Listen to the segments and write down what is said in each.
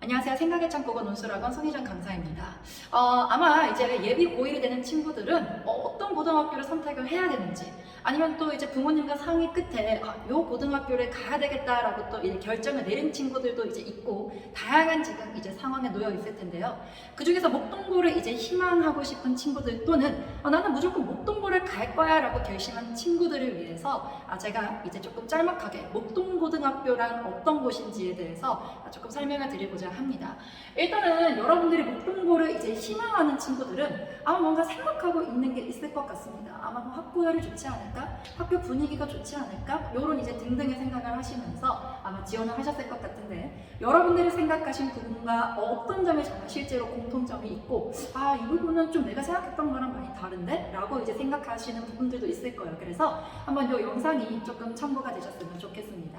안녕하세요. 생각의 창고가 논술학원 손희정 강사입니다. 아마 이제 예비 고1이 되는 친구들은 어떤 고등학교를 선택을 해야 되는지, 아니면 또 이제 부모님과 상의 끝에 요 고등학교를 가야 되겠다라고 또 이제 결정을 내린 친구들도 이제 있고, 다양한 지금 이제 상황에 놓여 있을 텐데요. 그 중에서 목동고를 이제 희망하고 싶은 친구들, 또는 나는 무조건 목동고를 갈 거야라고 결심한 친구들을 위해서 제가 이제 조금 짤막하게 목동고등학교란 어떤 곳인지에 대해서 조금 설명을 드리고자 합니다. 일단은 여러분들이 목동고를 이제 희망하는 친구들은 아마 뭔가 생각하고 있는 게 있을 것 같습니다. 아마 뭐 학구열이 좋지 않을까? 학교 분위기가 좋지 않을까? 요런 이제 등등의 생각을 하시면서 아마 지원을 하셨을 것 같은데, 여러분들이 생각하신 부분과 어떤 점이 정말 실제로 공통점이 있고, 이 부분은 좀 내가 생각했던 거랑 많이 다른데? 라고 이제 생각하시는 부분들도 있을 거예요. 그래서 한번 이 영상이 조금 참고가 되셨으면 좋겠습니다.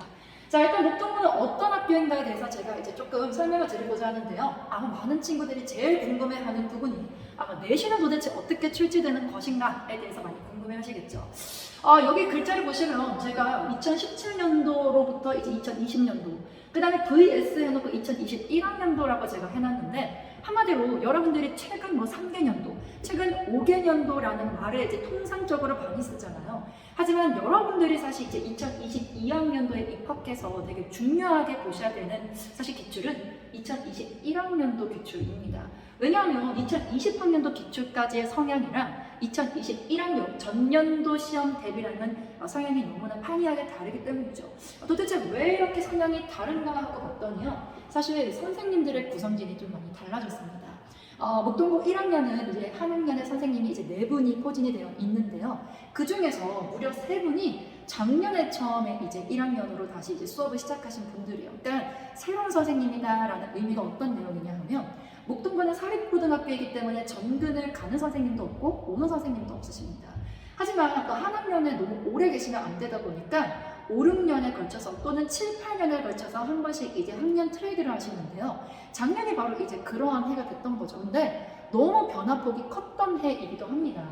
자, 일단 목동고는 어떤 학교인가에 대해서 제가 이제 조금 설명을 드리고자 하는데요. 아마 많은 친구들이 제일 궁금해하는 부분이 아마 내신은 도대체 어떻게 출제되는 것인가에 대해서 많이 궁금해하시겠죠. 여기 글자를 보시면 제가 2017년도로부터 이제 2020년도, 그 다음에 VS 해놓고 2021학년도라고 제가 해놨는데, 한마디로 여러분들이 최근 뭐 3개년도, 최근 5개년도라는 말을 이제 통상적으로 많이 쓰잖아요. 하지만 여러분들이 사실 이제 2022학년도에 입학해서 되게 중요하게 보셔야 되는 사실 기출은 2021학년도 기출입니다. 왜냐하면 2020학년도 기출까지의 성향이랑 2021학년 전년도 시험 대비라는 성향이 너무나 판이하게 다르기 때문이죠. 도대체 왜 이렇게 성향이 다른가 하고 봤더니요, 사실 선생님들의 구성진이 좀 많이 달라졌습니다. 목동고 1학년은 이제 한 학년에 선생님이 이제 4분이 포진이 되어 있는데요. 그 중에서 무려 3분이 작년에 처음에 이제 1학년으로 다시 이제 수업을 시작하신 분들이에요. 그러니까 새로운 선생님이다라는 의미가 어떤 내용이냐 하면, 목동고는 사립고등학교이기 때문에 전근을 가는 선생님도 없고 오는 선생님도 없으십니다. 하지만 또 한 학년에 너무 오래 계시면 안 되다 보니까 5, 6년에 걸쳐서 또는 7, 8년에 걸쳐서 한 번씩 이제 학년 트레이드를 하시는데요. 작년이 바로 이제 그러한 해가 됐던 거죠. 근데 너무 변화폭이 컸던 해이기도 합니다.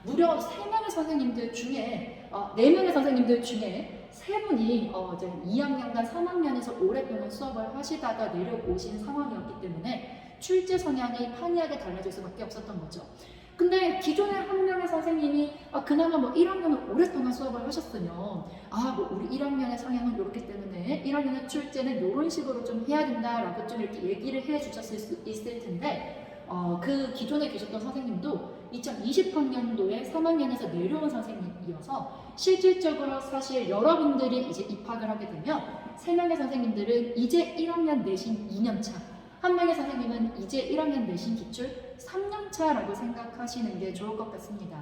무려 3명의 선생님들 중에 4명의 선생님들 중에 3분이 이제 2학년과 3학년에서 오랫동안 수업을 하시다가 내려오신 상황이었기 때문에 출제 성향이 판이하게 달라질 수밖에 없었던 거죠. 근데 기존에 한 명의 선생님이 그나마 뭐 1학년은 오랫동안 수업을 하셨으면 뭐 우리 1학년의 성향은 이렇기 때문에 1학년의 출제는 이런 식으로 좀 해야 된다라고 좀 이렇게 얘기를 해 주셨을 수 있을 텐데, 그 기존에 계셨던 선생님도 2020학년도에 3학년에서 내려온 선생님이어서 실질적으로 사실 여러분들이 이제 입학을 하게 되면 3명의 선생님들은 이제 1학년 내신 2년차, 한 명의 선생님은 이제 1학년 내신 기출 3년차라고 생각하시는 게 좋을 것 같습니다.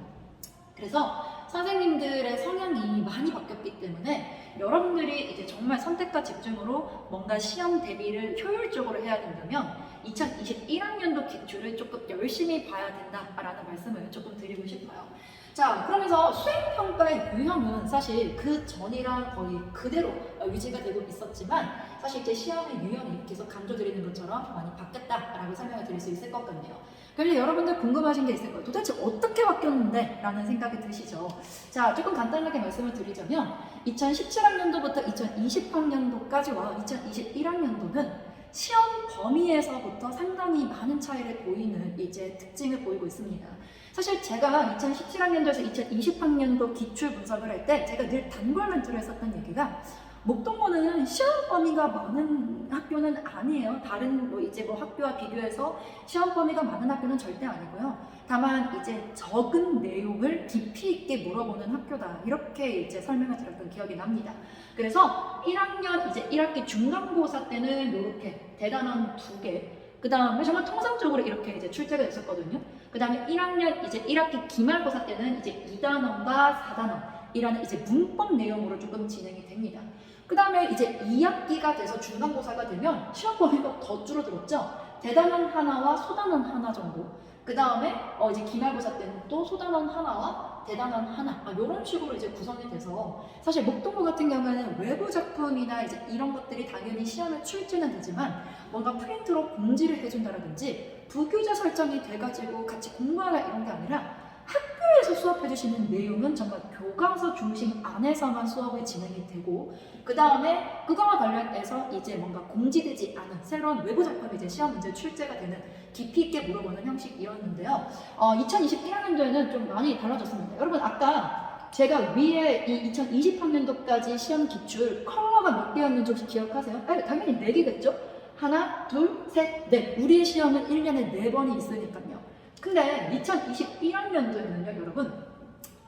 그래서 선생님들의 성향이 많이 바뀌었기 때문에 여러분들이 이제 정말 선택과 집중으로 뭔가 시험 대비를 효율적으로 해야 된다면 2021학년도 기출을 조금 열심히 봐야 된다라는 말씀을 조금 드리고 싶어요. 자, 그러면서 수행평가의 유형은 사실 그 전이랑 거의 그대로 유지가 되고 있었지만, 사실 이제 시험의 유형이 계속 강조드리는 것처럼 많이 바뀌었다라고 설명을 드릴 수 있을 것 같네요. 그래서 여러분들 궁금하신 게 있을 거예요. 도대체 어떻게 바뀌었는데? 라는 생각이 드시죠. 자, 조금 간단하게 말씀을 드리자면 2017학년도부터 2020학년도까지와 2021학년도는 시험 범위에서부터 상당히 많은 차이를 보이는 이제 특징을 보이고 있습니다. 사실 제가 2017학년도에서 2020학년도 기출 분석을 할 때 제가 늘 단골 멘트로 했었던 얘기가, 목동고는 시험 범위가 많은 학교는 아니에요. 다른 이제 학교와 비교해서 시험 범위가 많은 학교는 절대 아니고요. 다만 이제 적은 내용을 깊이 있게 물어보는 학교다, 이렇게 이제 설명을 드렸던 기억이 납니다. 그래서 1학년 이제 1학기 중간고사 때는 이렇게 대단원 2개, 그 다음에 정말 통상적으로 이렇게 이제 출제가 됐었거든요. 그 다음에 1학년 이제 1학기 기말고사 때는 이제 2단원과 4단원이라는 이제 문법 내용으로 조금 진행이 됩니다. 그 다음에 이제 2학기가 돼서 중간고사가 되면 시험 범위가 더 줄어들었죠. 대단원 하나와 소단원 하나 정도. 그 다음에 이제 기말고사 때는 또 소단원 하나와 대단원 하나, 이런 식으로 이제 구성이 돼서, 사실 목동고 같은 경우에는 외부 작품이나 이제 이런 것들이 당연히 시험에 출제는 되지만 뭔가 프린트로 공지를 해준다라든지 부교재 설정이 돼가지고 같이 공부하라 이런 게 아니라 학교에서 수업해 주시는 내용은 정말 교과서 중심 안에서만 수업이 진행이 되고, 그 다음에 그거와 관련해서 이제 뭔가 공지되지 않은 새로운 외부 작품이 이제 시험 문제 출제가 되는 깊이 있게 물어보는 형식이었는데요. 2021학년도에는 좀 많이 달라졌습니다. 여러분 아까 제가 위에 이 2020학년도까지 시험 기출 컬러가 몇 개였는지 혹시 기억하세요? 당연히 4개겠죠? 하나, 둘, 셋, 넷. 우리의 시험은 1년에 4번이 있으니까요. 근데 2021학년도에는요, 여러분,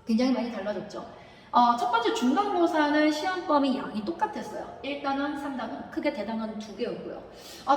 굉장히 많이 달라졌죠. 첫 번째 중간고사는 시험 범위 양이 똑같았어요. 1단원, 3단원, 크게 대단원 2개였고요.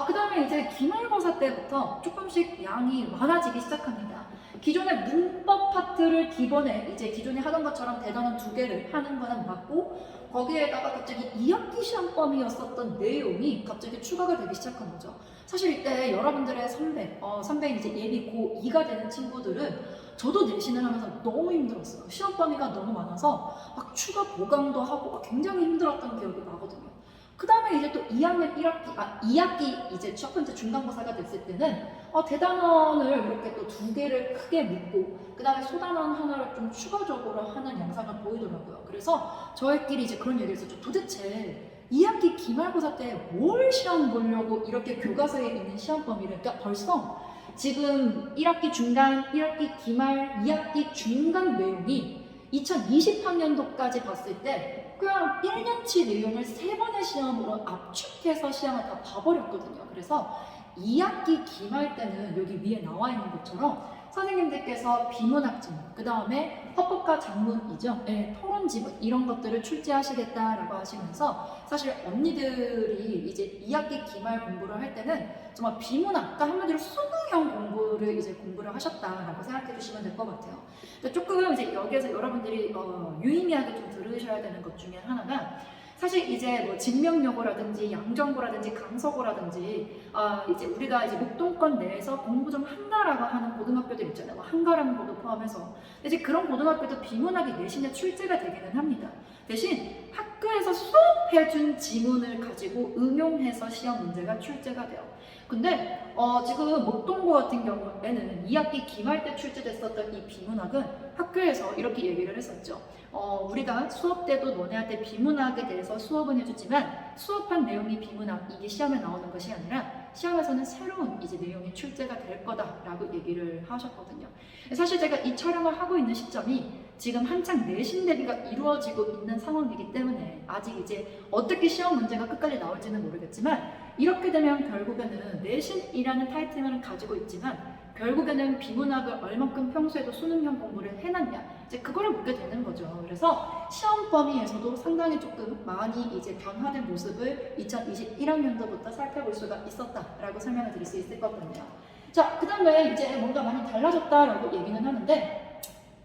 그 다음에 이제 기말고사 때부터 조금씩 양이 많아지기 시작합니다. 기존의 문법 파트를 기본에 이제 기존에 하던 것처럼 대단원 2개를 하는 거는 맞고, 거기에다가 갑자기 2학기 시험 범위였었던 내용이 갑자기 추가가 되기 시작한 거죠. 사실 이때 여러분들의 선배인 이제 예비 고2가 되는 친구들은 저도 내신을 하면서 너무 힘들었어요. 시험 범위가 너무 많아서 막 추가 보강도 하고 막 굉장히 힘들었던 기억이 나거든요. 그 다음에 이제 또 2학년 2학기 이제 첫 번째 중간고사가 됐을 때는 대단원을 이렇게 또 2개를 크게 묶고 그 다음에 소단원 하나를 좀 추가적으로 하는 양상을 보이더라고요. 그래서 저희끼리 이제 그런 얘기를 했었죠. 도대체 2학기 기말고사 때 뭘 시험 보려고 이렇게 교과서에 있는 시험 범위를, 그러니까 벌써 지금 1학기 중간, 1학기 기말, 2학기 중간 내용이 2020학년도까지 봤을 때 그냥 1년치 내용을 3번의 시험으로 압축해서 시험을 다 봐버렸거든요. 그래서 2학기 기말 때는 여기 위에 나와 있는 것처럼 선생님들께서 비문학 지문, 그 다음에 헌법과 작문이죠. 토론 지문 이런 것들을 출제하시겠다라고 하시면서 사실 언니들이 이제 2학기 기말 공부를 할 때는 정말 비문학, 그러니까 한마디로 수능형 공부를 이제 공부를 하셨다라고 생각해 주시면 될 것 같아요. 근데 조금 이제 여기에서 여러분들이 유의미하게 좀 들으셔야 되는 것 중에 하나가 사실 이제 뭐 증명여고라든지 양정고라든지 강서고라든지 이제 우리가 이제 목동권 내에서 공부 좀 한다라고 하는 고등학교들 있잖아요. 뭐 한가람고도 포함해서. 이제 그런 고등학교도 비문학이 내신에 출제가 되기는 합니다. 대신 학교에서 수업해준 지문을 가지고 응용해서 시험 문제가 출제가 돼요. 근데 지금 목동고 같은 경우에는 2학기 기말 때 출제됐었던 이 비문학은 학교에서 이렇게 얘기를 했었죠. 우리가 수업 때도 너네한테 비문학에 대해서 수업은 해주지만 수업한 내용이 비문학, 이게 시험에 나오는 것이 아니라 시험에서는 새로운 이제 내용이 출제가 될 거다라고 얘기를 하셨거든요. 사실 제가 이 촬영을 하고 있는 시점이 지금 한창 내신 대비가 이루어지고 있는 상황이기 때문에 아직 이제 어떻게 시험 문제가 끝까지 나올지는 모르겠지만 이렇게 되면 결국에는 내신이라는 타이틀을 가지고 있지만 결국에는 비문학을 얼만큼 평소에도 수능형 공부를 해놨냐 이제 그거를 묻게 되는 거죠. 그래서 시험 범위에서도 상당히 조금 많이 이제 변화된 모습을 2021학년도부터 살펴볼 수가 있었다라고 설명을 드릴 수 있을 것 같네요. 자, 그 다음에 이제 뭔가 많이 달라졌다라고 얘기는 하는데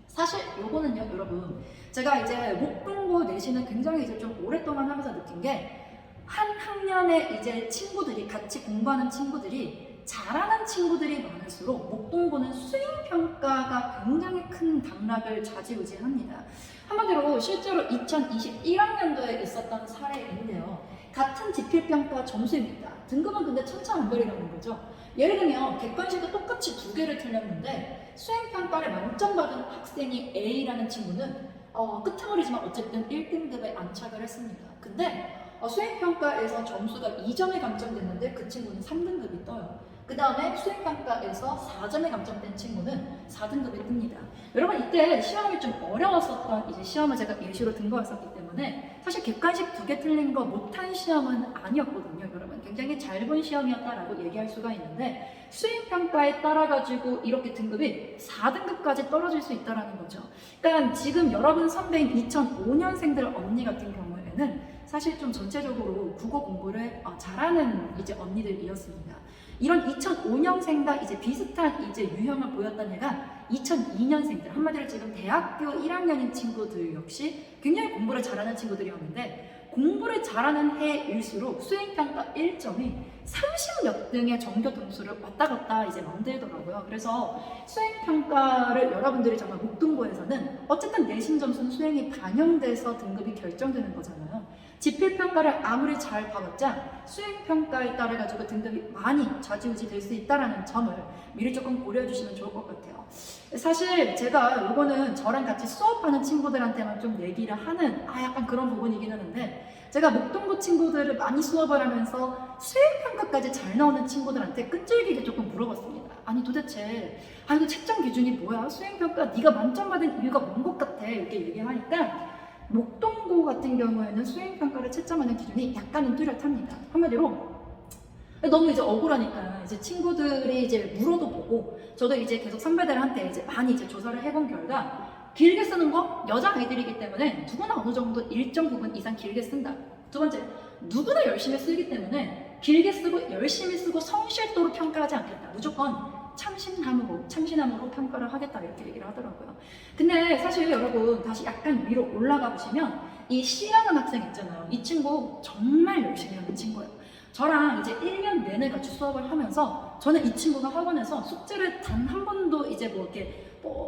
사실 요거는요, 여러분 제가 이제 목동고 내신을 굉장히 이제 좀 오랫동안 하면서 느낀 게 한 학년에 이제 친구들이 같이 공부하는 친구들이 잘하는 친구들이 많을수록 목동고는 수행평가가 굉장히 큰 당락을 좌지우지합니다. 한마디로 실제로 2021학년도에 있었던 사례인데요. 같은 지필평가 점수입니다. 등급은 근데 천차만별이라는 거죠. 예를 들면 객관식도 똑같이 2개를 틀렸는데 수행평가를 만점 받은 학생이 A라는 친구는 끄트머리지만 어쨌든 1등급에 안착을 했습니다. 근데 수행평가에서 점수가 2점에 감점됐는데 그 친구는 3등급이 떠요. 그 다음에 수행평가에서 4점에 감점된 친구는 4등급이 뜹니다. 여러분 이때 시험이 좀 어려웠었던 이제 시험을 제가 예시로 든 거였었기 때문에 사실 객관식 2개 틀린 거 못한 시험은 아니었거든요. 여러분 굉장히 잘 본 시험이었다라고 얘기할 수가 있는데 수행평가에 따라가지고 이렇게 등급이 4등급까지 떨어질 수 있다는 거죠. 그러니까 지금 여러분 선배인 2005년생들 언니 같은 경우에는 사실 좀 전체적으로 국어 공부를 잘하는 이제 언니들이었습니다. 이런 2005년생과 이제 비슷한 이제 유형을 보였던 애가 2002년생들, 한마디로 지금 대학교 1학년인 친구들 역시 굉장히 공부를 잘하는 친구들이었는데 공부를 잘하는 해일수록 수행평가 1점이 30몇 등의 정교 등수를 왔다 갔다 이제 만들더라고요. 그래서 수행평가를 여러분들이 정말 목동고에서는 어쨌든 내신 점수는 수행이 반영돼서 등급이 결정되는 거잖아요. 지필평가를 아무리 잘 봐봤자 수행평가에 따라 가지고 등급이 많이 좌지우지 될 수 있다는 점을 미리 조금 고려해 주시면 좋을 것 같아요. 사실 제가 이거는 저랑 같이 수업하는 친구들한테만 좀 얘기를 하는 약간 그런 부분이긴 하는데, 제가 목동고 친구들을 많이 수업을 하면서 수행평가까지 잘 나오는 친구들한테 끈질기게 조금 물어봤습니다. 아니 도대체 이거 채점 기준이 뭐야? 수행평가 네가 만점 받은 이유가 뭔 것 같아? 이렇게 얘기하니까 목동고 같은 경우에는 수행평가를 채점하는 기준이 약간은 뚜렷합니다. 한마디로 너무 이제 억울하니까 이제 친구들이 이제 물어도 보고, 저도 이제 계속 선배들한테 이제 많이 이제 조사를 해본 결과, 길게 쓰는 거 여자 아이들이기 때문에 누구나 어느 정도 일정 부분 이상 길게 쓴다. 두 번째, 누구나 열심히 쓰기 때문에 길게 쓰고 열심히 쓰고 성실도로 평가하지 않겠다. 무조건 참신함으로 평가를 하겠다, 이렇게 얘기를 하더라고요. 근데 사실 여러분 다시 약간 위로 올라가 보시면 이 C라는 학생 있잖아요. 이 친구 정말 열심히 하는 친구예요. 저랑 이제 1년 내내 같이 수업을 하면서 저는 이 친구가 학원에서 숙제를 단 한 번도 이제 뭐 이렇게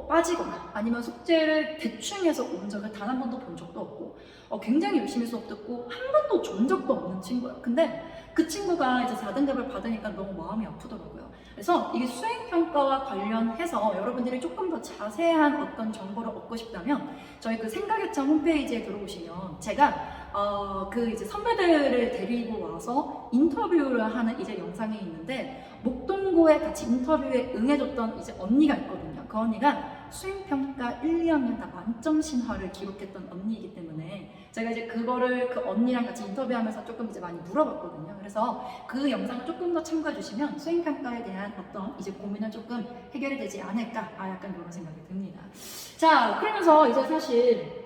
빠지거나 아니면 숙제를 대충 해서 온 적을 단 한 번도 본 적도 없고, 굉장히 열심히 수업 듣고 한 번도 존 적도 없는 친구예요. 근데 그 친구가 이제 4등급을 받으니까 너무 마음이 아프더라고요. 그래서 이게 수행평가와 관련해서 여러분들이 조금 더 자세한 어떤 정보를 얻고 싶다면 저희 그 생각의 참 홈페이지에 들어오시면 제가 그 이제 선배들을 데리고 와서 인터뷰를 하는 이제 영상이 있는데, 목동고에 같이 인터뷰에 응해줬던 이제 언니가 있거든요. 그 언니가 수행평가 1, 2학년 다 만점 신화를 기록했던 언니이기 때문에 제가 이제 그거를 그 언니랑 같이 인터뷰하면서 조금 이제 많이 물어봤거든요. 그래서 그 영상을 조금 더 참고해 주시면 수행평가에 대한 어떤 이제 고민은 조금 해결이 되지 않을까, 약간 그런 생각이 듭니다. 자, 그러면서 이제 사실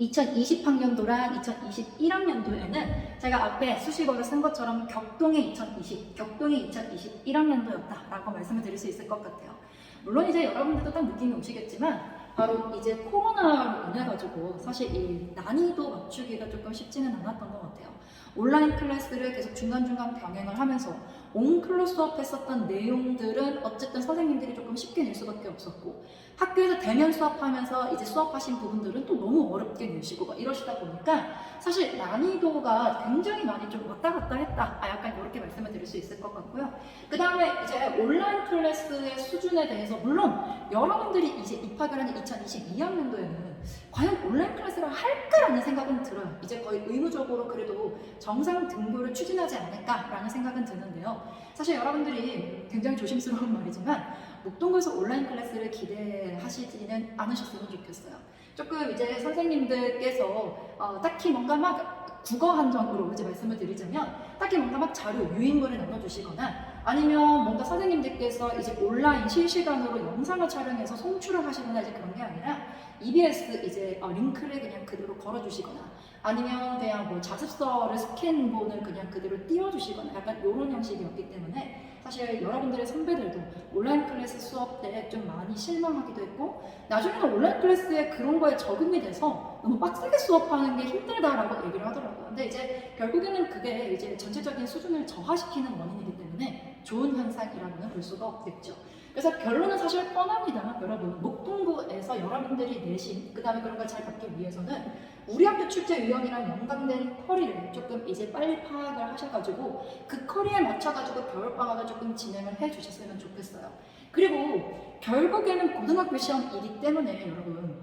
2020학년도랑 2021학년도에는 제가 앞에 수식어를 쓴 것처럼 격동의 2020, 격동의 2021학년도였다라고 말씀을 드릴 수 있을 것 같아요. 물론 이제 여러분들도 딱 느낌이 오시겠지만, 바로 이제 코로나로 인해가지고 사실 이 난이도 맞추기가 조금 쉽지는 않았던 것 같아요. 온라인 클래스를 계속 중간중간 병행을 하면서 온클로 수업했었던 내용들은 어쨌든 선생님들이 조금 쉽게 낼 수밖에 없었고, 학교에서 대면 수업하면서 이제 수업하신 부분들은 또 너무 어렵게 내시고 막 이러시다 보니까 사실 난이도가 굉장히 많이 좀 왔다 갔다 했다, 약간 이렇게 말씀을 드릴 수 있을 것 같고요. 그 다음에 이제 온라인 클래스의 수준에 대해서 물론 여러분들이 이제 입학을 하는 2022학년도에는 과연 온라인 클래스를 할까라는 생각은 들어요. 이제 거의 의무적으로 그래도 정상 등교를 추진하지 않을까라는 생각은 드는데요. 사실 여러분들이 굉장히 조심스러운 말이지만 목동고에서 온라인 클래스를 기대하시지는 않으셨으면 좋겠어요. 조금 이제 선생님들께서 딱히 뭔가 막 국어 한정으로 이제 말씀을 드리자면 딱히 뭔가 막 자료 유인물을 나눠주시거나 아니면 뭔가 선생님들께서 이제 온라인 실시간으로 영상을 촬영해서 송출을 하시거나 이제 그런 게 아니라 EBS 이제 링크를 그냥 그대로 걸어주시거나 아니면 그냥 뭐 자습서를 스캔본을 그냥 그대로 띄워주시거나 약간 이런 형식이었기 때문에 사실 여러분들의 선배들도 온라인 클래스 수업 때 좀 많이 실망하기도 했고, 나중에는 온라인 클래스에 그런 거에 적응이 돼서 너무 빡세게 수업하는 게 힘들다라고 얘기를 하더라고요. 근데 이제 결국에는 그게 이제 전체적인 수준을 저하시키는 원인이기 때문에 좋은 현상이라고는 볼 수가 없겠죠. 그래서 결론은 사실 뻔합니다. 여러분, 목동고에서 여러분들이 내신 그 다음에 그런 걸 잘 받기 위해서는 우리 학교 출제 유형이랑 연관된 커리를 조금 이제 빨리 파악을 하셔가지고 그 커리에 맞춰가지고 겨울방학을 조금 진행을 해주셨으면 좋겠어요. 그리고 결국에는 고등학교 시험이기 때문에 여러분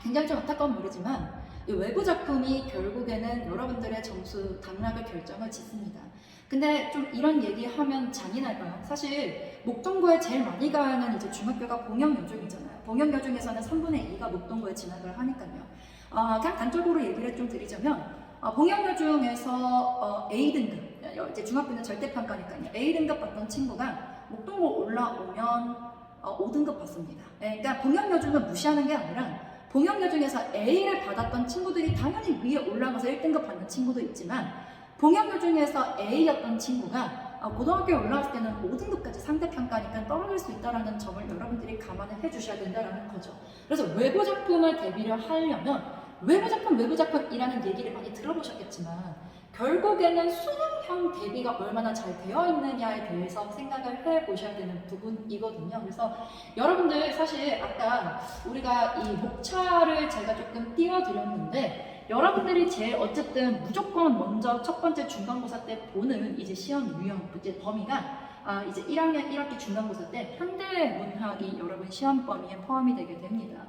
굉장히 좀 안타까운 말이지만 이 외부 작품이 결국에는 여러분들의 점수 당락을 결정을 짓습니다. 근데 좀 이런 얘기하면 잔인할까요? 사실 목동고에 제일 많이 가는 이제 중학교가 봉영여중이잖아요. 봉영여중에서는 3분의 2가 목동고에 진학을 하니까요. 그냥 단적으로 얘기를 좀 드리자면 봉영여중에서 A등급, 이제 중학교는 절대평가니까요. A등급 받던 친구가 목동고 올라오면 5등급 받습니다. 그러니까 봉영여중을 무시하는 게 아니라 봉영여중에서 A를 받았던 친구들이 당연히 위에 올라가서 1등급 받는 친구도 있지만 봉영여중에서 A였던 친구가 고등학교에 올라왔을 때는 5등급까지 상대평가니까 떨어질 수 있다는 점을 여러분들이 감안을 해주셔야 된다는 거죠. 그래서 외부 작품을 대비를 하려면 외부 작품이라는 얘기를 많이 들어보셨겠지만 결국에는 수능형 대비가 얼마나 잘 되어 있느냐에 대해서 생각을 해보셔야 되는 부분이거든요. 그래서 여러분들 사실 아까 우리가 이 목차를 제가 조금 띄워드렸는데 여러분들이 제일 어쨌든 무조건 먼저 첫 번째 중간고사 때 보는 이제 시험 유형, 이제 범위가 이제 1학년 1학기 중간고사 때 현대문학이 여러분 시험 범위에 포함이 되게 됩니다.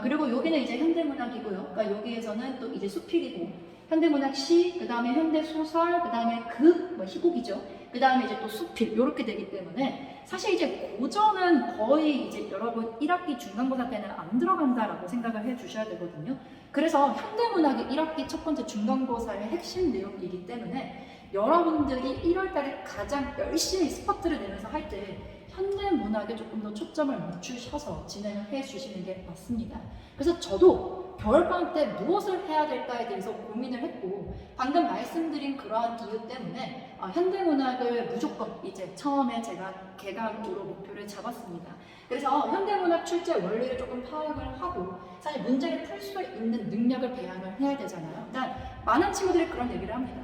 그리고 여기는 이제 현대문학이고요. 그러니까 여기에서는 또 이제 수필이고 현대문학 시, 그 다음에 현대소설, 그 다음에 극, 희곡이죠. 그 다음에 이제 또 수필, 이렇게 되기 때문에 사실 이제 고전은 거의 이제 여러분 1학기 중간고사 때는 안 들어간다라고 생각을 해 주셔야 되거든요. 그래서 현대문학이 1학기 첫 번째 중간고사의 핵심 내용이기 때문에 여러분들이 1월달에 가장 열심히 스퍼트를 내면서 할 때 현대문학에 조금 더 초점을 맞추셔서 진행을 해 주시는 게 맞습니다. 그래서 저도 겨울방학 때 무엇을 해야 될까에 대해서 고민을 했고 방금 말씀드린 그러한 이유 때문에 현대문학을 무조건 이제 처음에 제가 개강으로 목표를 잡았습니다. 그래서 현대문학 출제 원리를 조금 파악을 하고 사실 문제를 풀 수 있는 능력을 배양을 해야 되잖아요. 일단 많은 친구들이 그런 얘기를 합니다.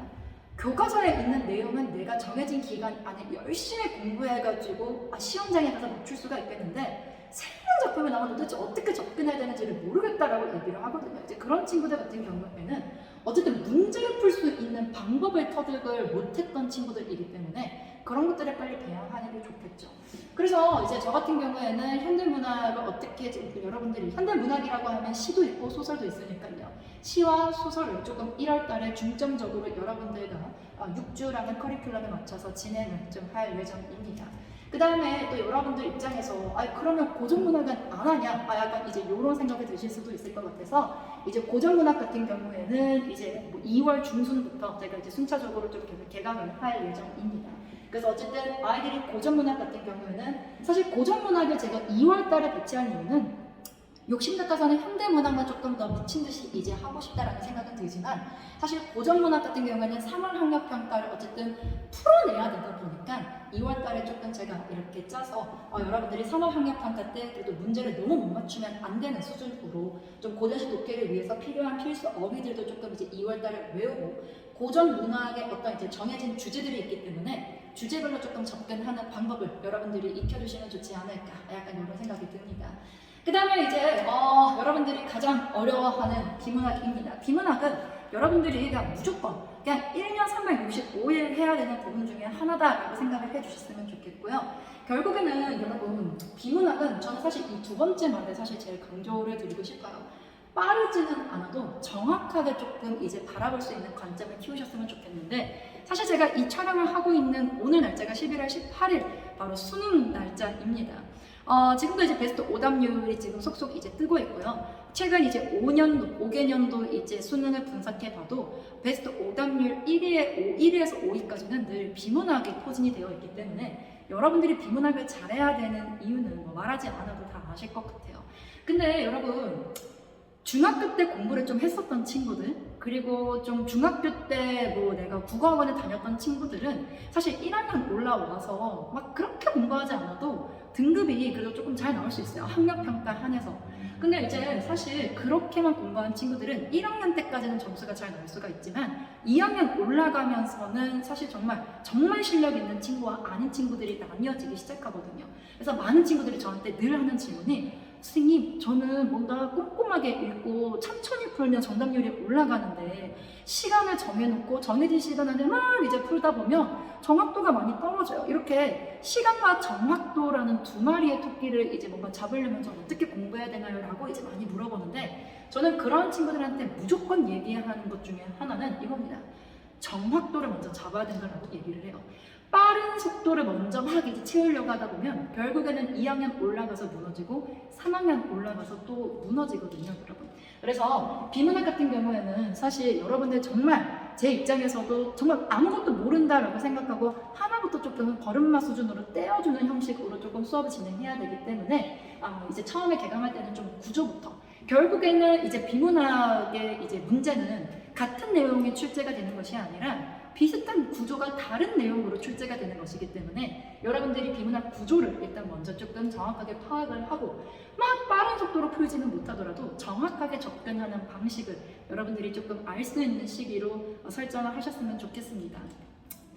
교과서에 있는 내용은 내가 정해진 기간 안에 열심히 공부해가지고 시험장에 가서 맞출 수가 있겠는데 새로운 작품이 나오면 도대체 어떻게 접근해야 되는지를 모르겠다라고 얘기를 하거든요. 이제 그런 친구들 같은 경우에는 어쨌든 문제를 풀 수 있는 방법을 터득을 못했던 친구들이기 때문에 그런 것들을 빨리 배양하는 게 좋겠죠. 그래서 이제 저 같은 경우에는 현대문학을 어떻게 여러분들이 현대문학이라고 하면 시도 있고 소설도 있으니까요. 시와 소설을 조금 1월달에 중점적으로 여러분들과 6주라는 커리큘럼에 맞춰서 진행을 좀 할 예정입니다. 그 다음에 또 여러분들 입장에서 그러면 고전문학은 안 하냐? 약간 이제 이런 생각이 드실 수도 있을 것 같아서 이제 고전문학 같은 경우에는 이제 2월 중순부터 제가 이제 순차적으로 좀 개강을 할 예정입니다. 그래서 어쨌든 아이들이 고전문학 같은 경우에는 사실 고전문학을 제가 2월달에 배치한 이유는 욕심 같아서는 현대문학만 조금 더 미친 듯이 이제 하고 싶다라는 생각은 들지만 사실 고전문학 같은 경우에는 3월 학력평가를 어쨌든 풀어내야 되다 보니까 2월달에 조금 제가 이렇게 짜서 여러분들이 3월 학력평가 때 그래도 문제를 너무 못 맞추면 안 되는 수준으로 좀 고전시 독해를 위해서 필요한 필수 어휘들도 조금 이제 2월달에 외우고 고전문학의 어떤 이제 정해진 주제들이 있기 때문에 주제별로 조금 접근하는 방법을 여러분들이 익혀주시면 좋지 않을까 약간 이런 생각이 듭니다. 그 다음에 이제 여러분들이 가장 어려워하는 비문학입니다. 비문학은 여러분들이 그냥 무조건 그냥 1년 365일 해야 되는 부분 중에 하나다라고 생각을 해주셨으면 좋겠고요. 결국에는 여러분 비문학은 저는 사실 이 두 번째 말에 사실 제일 강조를 드리고 싶어요. 빠르지는 않아도 정확하게 조금 이제 바라볼 수 있는 관점을 키우셨으면 좋겠는데 사실 제가 이 촬영을 하고 있는 오늘 날짜가 11월 18일 바로 수능 날짜입니다. 지금도 이제 베스트 오답률이 지금 속속 이제 뜨고 있고요. 최근 이제 5개년도 이제 수능을 분석해봐도 베스트 오답률 1위에서 5위까지는 늘 비문학이 포진이 되어 있기 때문에 여러분들이 비문학을 잘해야 되는 이유는 뭐 말하지 않아도 다 아실 것 같아요. 근데 여러분 중학교 때 공부를 좀 했었던 친구들 그리고 좀 중학교 때 뭐 내가 국어학원에 다녔던 친구들은 사실 1학년 올라와서 막 그렇게 공부하지 않아도 등급이 그래도 조금 잘 나올 수 있어요. 학력평가 한해서. 근데 이제 사실 그렇게만 공부한 친구들은 1학년 때까지는 점수가 잘 나올 수가 있지만 2학년 올라가면서는 사실 정말 실력 있는 친구와 아닌 친구들이 나뉘어지기 시작하거든요. 그래서 많은 친구들이 저한테 늘 하는 질문이 선생님, 저는 뭔가 꼼꼼하게 읽고 천천히 풀면 정답률이 올라가는데 시간을 정해놓고 정해진 시간 안에 막 이제 풀다 보면 정확도가 많이 떨어져요. 이렇게 시간과 정확도라는 두 마리의 토끼를 이제 뭔가 잡으려면 전 어떻게 공부해야 되나요? 라고 이제 많이 물어보는데 저는 그런 친구들한테 무조건 얘기하는 것 중에 하나는 이겁니다. 정확도를 먼저 잡아야 된다라고 얘기를 해요. 빠른 속도를 먼저 막 이제 채우려고 하다 보면 결국에는 2학년 올라가서 무너지고 3학년 올라가서 또 무너지거든요, 여러분. 그래서 비문학 같은 경우에는 사실 여러분들 정말 제 입장에서도 정말 아무것도 모른다라고 생각하고 하나부터 조금 걸음마 수준으로 떼어주는 형식으로 조금 수업을 진행해야 되기 때문에 이제 처음에 개강할 때는 좀 구조부터 결국에는 이제 비문학의 이제 문제는 같은 내용이 출제가 되는 것이 아니라 비슷한 구조가 다른 내용으로 출제가 되는 것이기 때문에 여러분들이 비문학 구조를 일단 먼저 조금 정확하게 파악을 하고 막 빠른 속도로 풀지는 못하더라도 정확하게 접근하는 방식을 여러분들이 조금 알 수 있는 시기로 설정을 하셨으면 좋겠습니다.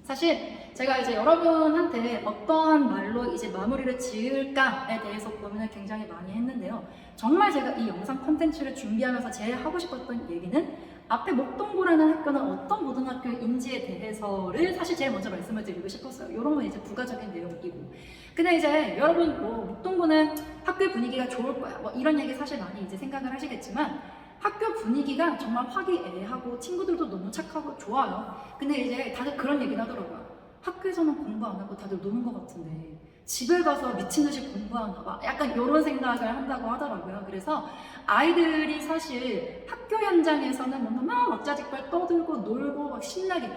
사실 제가 이제 여러분한테 어떠한 말로 이제 마무리를 지을까에 대해서 고민을 굉장히 많이 했는데요. 정말 제가 이 영상 콘텐츠를 준비하면서 제일 하고 싶었던 얘기는 앞에 목동고라는 학교는 어떤 고등학교인지에 대해서를 사실 제일 먼저 말씀을 드리고 싶었어요. 이런 건 이제 부가적인 내용이고. 근데 이제 여러분 뭐 목동고는 학교 분위기가 좋을 거야. 뭐 이런 얘기 사실 많이 이제 생각을 하시겠지만 학교 분위기가 정말 화기애애하고 친구들도 너무 착하고 좋아요. 근데 이제 다들 그런 얘기를 하더라고요. 학교에서는 공부 안 하고 다들 노는 것 같은데 집에 가서 미친 듯이 공부하나 봐. 약간 이런 생각을 한다고 하더라고요. 그래서 아이들이 사실 학교 현장에서는 뭔가 막 왁자지껄 떠들고 놀고 막 신나게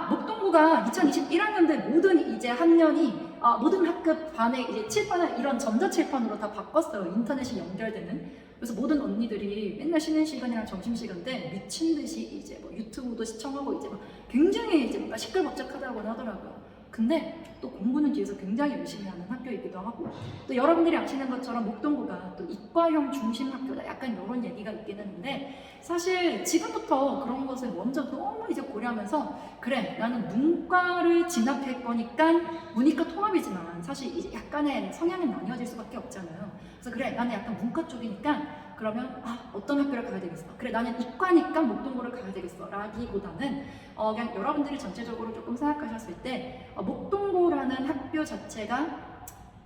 목동고가 2021학년대 모든 이제 학년이 모든 학급 반에 이제 칠판을 이런 전자칠판으로 다 바꿨어요. 인터넷이 연결되는. 그래서 모든 언니들이 맨날 쉬는 시간이랑 점심시간 때 미친 듯이 이제 뭐 유튜브도 시청하고 이제 막 굉장히 이제 뭔가 시끌벅적하다고 하더라고요. 근데 또 공부는 뒤에서 굉장히 열심히 하는 학교이기도 하고 또 여러분들이 아시는 것처럼 목동고가 또 이과형 중심 학교다 약간 이런 얘기가 있긴 했는데 사실 지금부터 그런 것을 먼저 너무 이제 고려하면서 그래 나는 문과를 진학할 거니까 문이과 통합이지만 사실 이제 약간의 성향은 나뉘어질 수밖에 없잖아요. 그래서 그래 나는 약간 문과 쪽이니까 그러면 어떤 학교를 가야 되겠어? 그래 나는 이과니까 목동고를 가야 되겠어 라기보다는 그냥 여러분들이 전체적으로 조금 생각하셨을 때 목동고라는 학교 자체가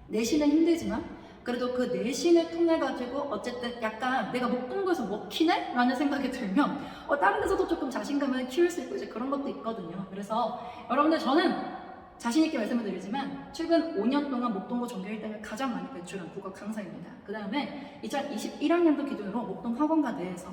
내신은 힘들지만 그래도 그 내신을 통해 가지고 어쨌든 약간 내가 목동고에서 먹히네? 라는 생각이 들면 다른 데서도 조금 자신감을 키울 수 있고 이제 그런 것도 있거든요. 그래서 여러분들 저는 자신있게 말씀을 드리지만 최근 5년 동안 목동고 전교 1등을 가장 많이 배출한 국어 강사입니다. 그 다음에 2021학년도 기준으로 목동 학원가 내에서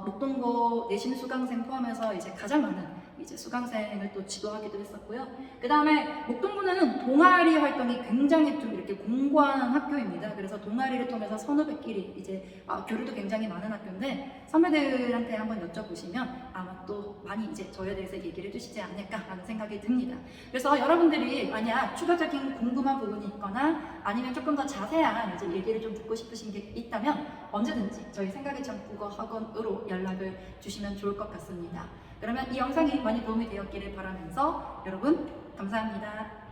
목동고 내신 수강생 포함해서 이제 가장 많은 이제 수강생을 또 지도하기도 했었고요. 그 다음에 목동고는 동아리 활동이 굉장히 좀 이렇게 공고한 학교입니다. 그래서 동아리를 통해서 선후배끼리 이제 교류도 굉장히 많은 학교인데 선배들한테 한번 여쭤보시면 아마 또 많이 이제 저에 대해서 얘기를 해주시지 않을까라는 생각이 듭니다. 그래서 여러분들이 만약 추가적인 궁금한 부분이 있거나 아니면 조금 더 자세한 이제 얘기를 좀 듣고 싶으신 게 있다면 언제든지 저희 생각의 참 국어 학원으로 연락을 주시면 좋을 것 같습니다. 그러면 이 영상이 많이 도움이 되었기를 바라면서 여러분 감사합니다.